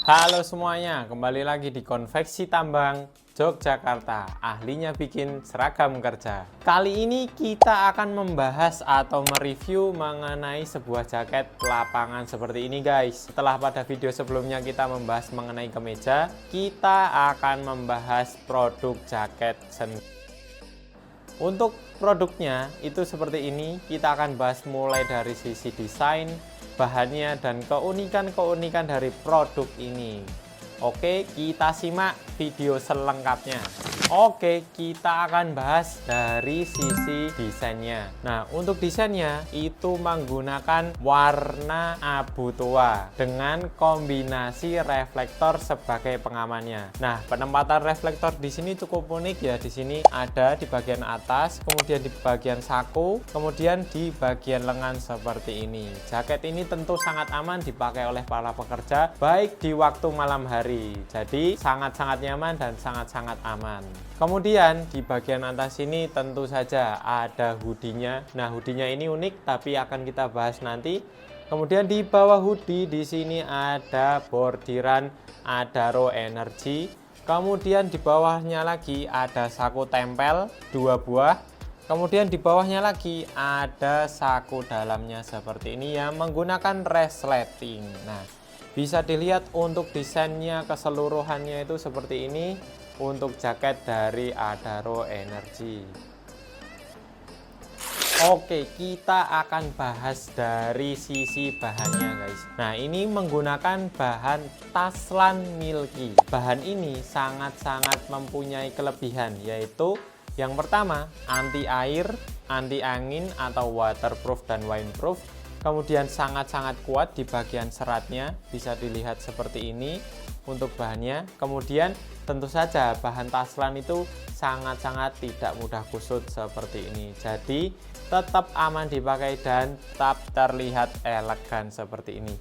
Halo semuanya, kembali lagi di Konveksi Tambang Yogyakarta, ahlinya bikin seragam kerja. Kali ini kita akan membahas atau mereview mengenai sebuah jaket lapangan seperti ini guys. Setelah pada video sebelumnya kita membahas mengenai kemeja, kita akan membahas produk jaket sendiri. Untuk produknya itu seperti ini, kita akan bahas mulai dari sisi desain, bahannya, dan keunikan-keunikan dari produk ini. Oke, kita simak video selengkapnya. Oke, kita akan bahas dari sisi desainnya. Nah, untuk desainnya itu menggunakan warna abu tua dengan kombinasi reflektor sebagai pengamannya. Nah, penempatan reflektor di sini cukup unik ya. Di sini ada di bagian atas, kemudian di bagian saku, kemudian di bagian lengan seperti ini. Jaket ini tentu sangat aman dipakai oleh para pekerja, baik di waktu malam hari. Jadi sangat-sangat nyaman dan sangat-sangat aman. Kemudian di bagian atas ini tentu saja ada hoodie-nya. Nah, hoodie-nya ini unik tapi akan kita bahas nanti. Kemudian di bawah hoodie di sini ada bordiran Adaro Energy. Kemudian di bawahnya lagi ada saku tempel 2 buah. Kemudian di bawahnya lagi ada saku dalamnya seperti ini yang menggunakan resleting. Nah, bisa dilihat untuk desainnya keseluruhannya itu seperti ini untuk jaket dari Adaro Energy. Oke, kita akan bahas dari sisi bahannya guys. Nah, ini menggunakan bahan Taslan Milky. Bahan ini sangat-sangat mempunyai kelebihan, yaitu yang pertama anti air, anti angin atau waterproof dan windproof. Kemudian sangat-sangat kuat di bagian seratnya, bisa dilihat seperti ini untuk bahannya. Kemudian tentu saja bahan Taslan itu sangat-sangat tidak mudah kusut seperti ini. Jadi tetap aman dipakai dan tetap terlihat elegan seperti ini.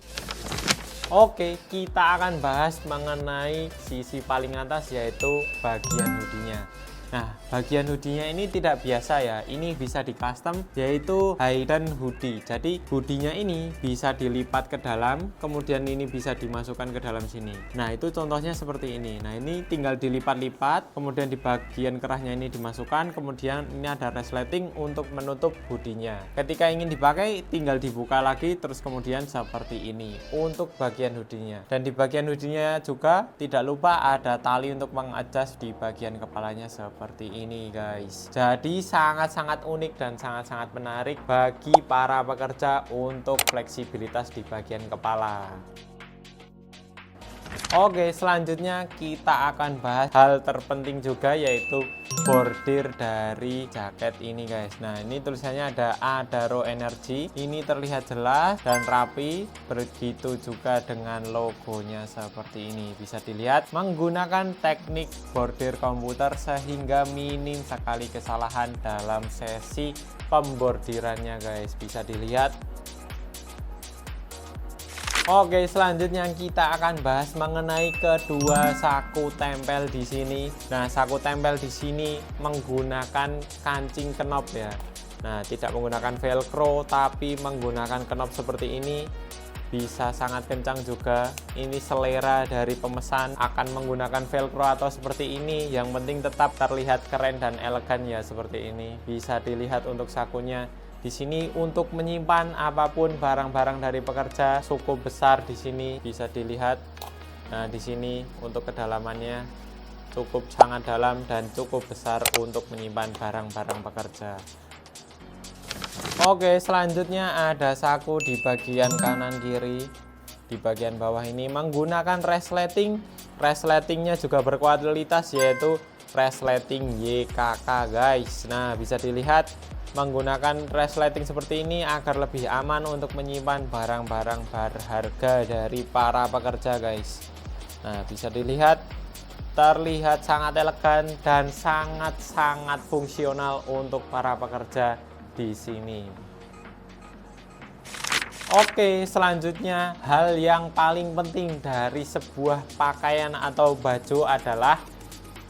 Oke, kita akan bahas mengenai sisi paling atas yaitu bagian hoodie-nya. Nah, bagian hoodie-nya ini tidak biasa ya. Ini bisa di custom yaitu hidden hoodie. Jadi hoodie-nya ini bisa dilipat ke dalam, kemudian ini bisa dimasukkan ke dalam sini. Nah, itu contohnya seperti ini. Nah, ini tinggal dilipat-lipat, kemudian di bagian kerahnya ini dimasukkan, kemudian ini ada resleting untuk menutup hoodie-nya. Ketika ingin dipakai tinggal dibuka lagi terus kemudian seperti ini untuk bagian hoodie-nya. Dan di bagian hoodie-nya juga tidak lupa ada tali untuk mengadjust di bagian kepalanya seperti ini guys. Jadi sangat-sangat unik dan sangat-sangat menarik bagi para pekerja untuk fleksibilitas di bagian kepala. Oke, selanjutnya kita akan bahas hal terpenting juga yaitu bordir dari jaket ini guys. Nah, ini tulisannya ada Adaro Energy. Ini terlihat jelas dan rapi. Begitu juga dengan logonya seperti ini. Bisa dilihat menggunakan teknik bordir komputer sehingga minim sekali kesalahan dalam sesi pembordirannya guys. Bisa dilihat. Oke, selanjutnya kita akan bahas mengenai kedua saku tempel di sini. Nah, saku tempel di sini menggunakan kancing kenop ya. Nah, tidak menggunakan velcro tapi menggunakan kenop seperti ini. Bisa sangat kencang juga. Ini selera dari pemesan akan menggunakan velcro atau seperti ini. Yang penting tetap terlihat keren dan elegan ya seperti ini. Bisa dilihat untuk sakunya. Di sini untuk menyimpan apapun barang-barang dari pekerja cukup besar di sini bisa dilihat. Nah, di sini untuk kedalamannya cukup sangat dalam dan cukup besar untuk menyimpan barang-barang pekerja. Oke, selanjutnya ada saku di bagian kanan kiri. Di bagian bawah ini menggunakan resleting. Resletingnya juga berkualitas yaitu resleting YKK guys. Nah, bisa dilihat menggunakan resleting seperti ini agar lebih aman untuk menyimpan barang-barang berharga dari para pekerja guys. Nah, bisa dilihat terlihat sangat elegan dan sangat-sangat fungsional untuk para pekerja di sini. Oke, selanjutnya hal yang paling penting dari sebuah pakaian atau baju adalah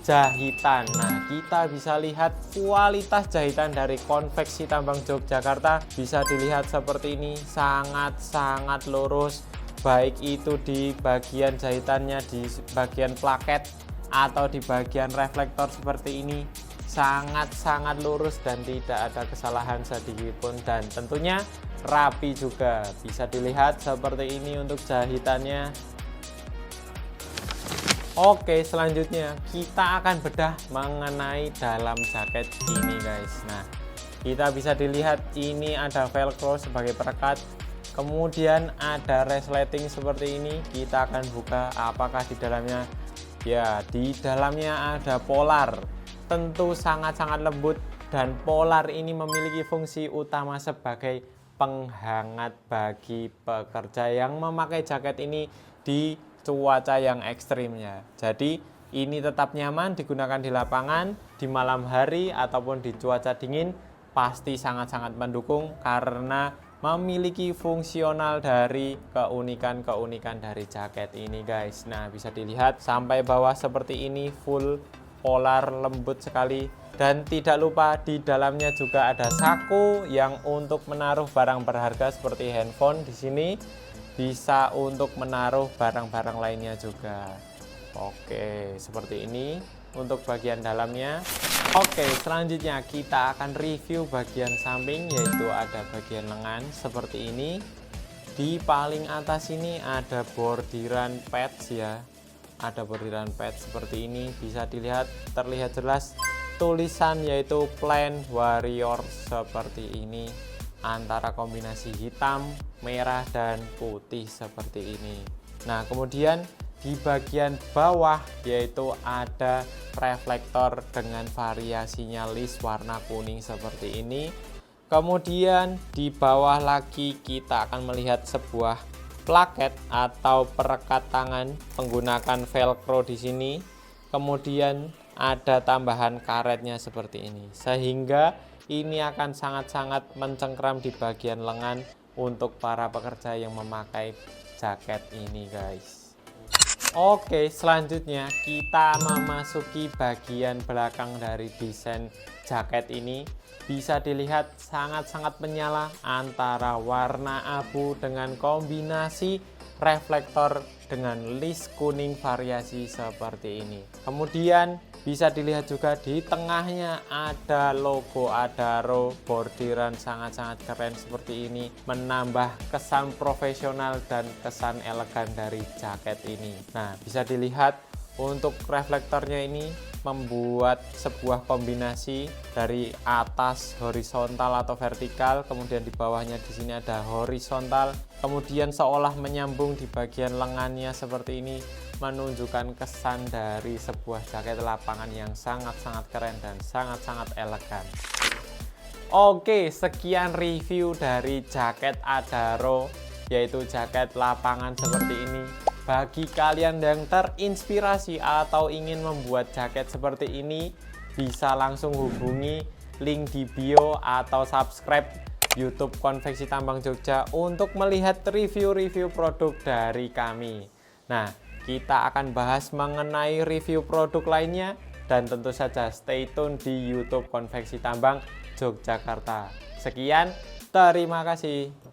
jahitan. Nah, kita bisa lihat kualitas jahitan dari Konveksi Tambang Yogyakarta. Bisa dilihat seperti ini, sangat-sangat lurus, baik itu di bagian jahitannya, di bagian plaket atau di bagian reflektor seperti ini, sangat-sangat lurus dan tidak ada kesalahan sedikit pun, dan tentunya rapi juga. Bisa dilihat seperti ini untuk jahitannya. Oke, selanjutnya kita akan bedah mengenai dalam jaket ini guys. Nah, kita bisa dilihat ini ada velcro sebagai perekat, kemudian ada resleting seperti ini. Kita akan buka apakah di dalamnya, ya di dalamnya ada polar. Tentu sangat-sangat lembut, dan polar ini memiliki fungsi utama sebagai penghangat bagi pekerja yang memakai jaket ini di cuaca yang ekstrimnya. Jadi ini tetap nyaman digunakan di lapangan, di malam hari ataupun di cuaca dingin, pasti sangat-sangat mendukung karena memiliki fungsional dari keunikan-keunikan dari jaket ini guys. Nah, bisa dilihat sampai bawah seperti ini, full polar, lembut sekali. Dan tidak lupa di dalamnya juga ada saku yang untuk menaruh barang berharga seperti handphone. Di sini bisa untuk menaruh barang-barang lainnya juga. Oke, seperti ini untuk bagian dalamnya. Oke, selanjutnya kita akan review bagian samping, yaitu ada bagian lengan seperti ini. Di paling atas ini ada bordiran patch ya. Ada bordiran patch seperti ini, bisa dilihat, terlihat jelas tulisan yaitu Plan Warrior seperti ini, antara kombinasi hitam, merah, dan putih seperti ini. Nah, kemudian di bagian bawah yaitu ada reflektor dengan variasinya list warna kuning seperti ini. Kemudian di bawah lagi kita akan melihat sebuah plaket atau perekat tangan menggunakan velcro di sini. Kemudian ada tambahan karetnya seperti ini, sehingga ini akan sangat-sangat mencengkram di bagian lengan untuk para pekerja yang memakai jaket ini guys. Oke, selanjutnya kita memasuki bagian belakang dari desain jaket ini. Bisa dilihat sangat-sangat menyala antara warna abu dengan kombinasi reflektor dengan list kuning variasi seperti ini. Kemudian bisa dilihat juga di tengahnya ada logo Adaro, bordiran sangat-sangat keren seperti ini, menambah kesan profesional dan kesan elegan dari jaket ini. Nah, bisa dilihat untuk reflektornya ini membuat sebuah kombinasi dari atas horizontal atau vertikal, kemudian di bawahnya di sini ada horizontal, kemudian seolah menyambung di bagian lengannya seperti ini, menunjukkan kesan dari sebuah jaket lapangan yang sangat-sangat keren dan sangat-sangat elegan. Oke, sekian review dari jaket Adaro, yaitu jaket lapangan seperti ini. Bagi kalian yang terinspirasi atau ingin membuat jaket seperti ini, bisa langsung hubungi link di bio atau subscribe YouTube Konveksi Tambang Jogja untuk melihat review-review produk dari kami. Nah, kita akan bahas mengenai review produk lainnya, dan tentu saja stay tune di YouTube Konveksi Tambang Yogyakarta. Sekian, terima kasih.